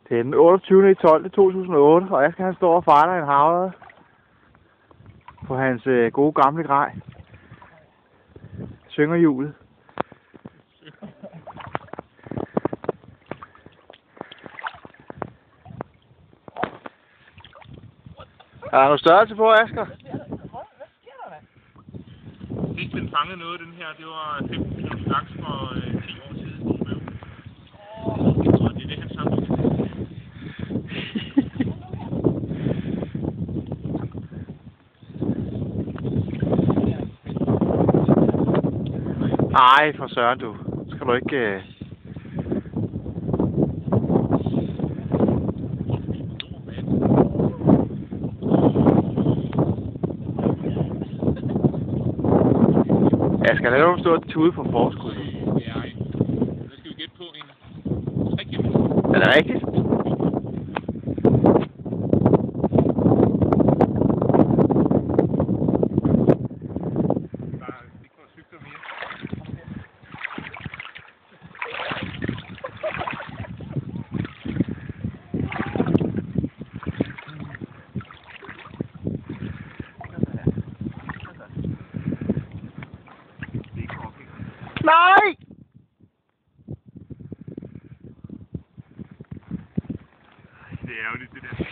Det er den 28.12.2008, og jeg skal stå og fejre en havre på hans gode gamle grej. Synger hjulet. Er der noget størrelse på, Asger? Sidst den fangede noget, den her, det var 15 kg laks for 10 år siden. Og det er det, han samler til. Ej, for søren du. Skal du ikke... Jeg skal lave en stor tude på forskud. Ja, så skal vi gætte på en 3 kilo. Er det rigtigt? Nej! Det er ærgerligt, det der.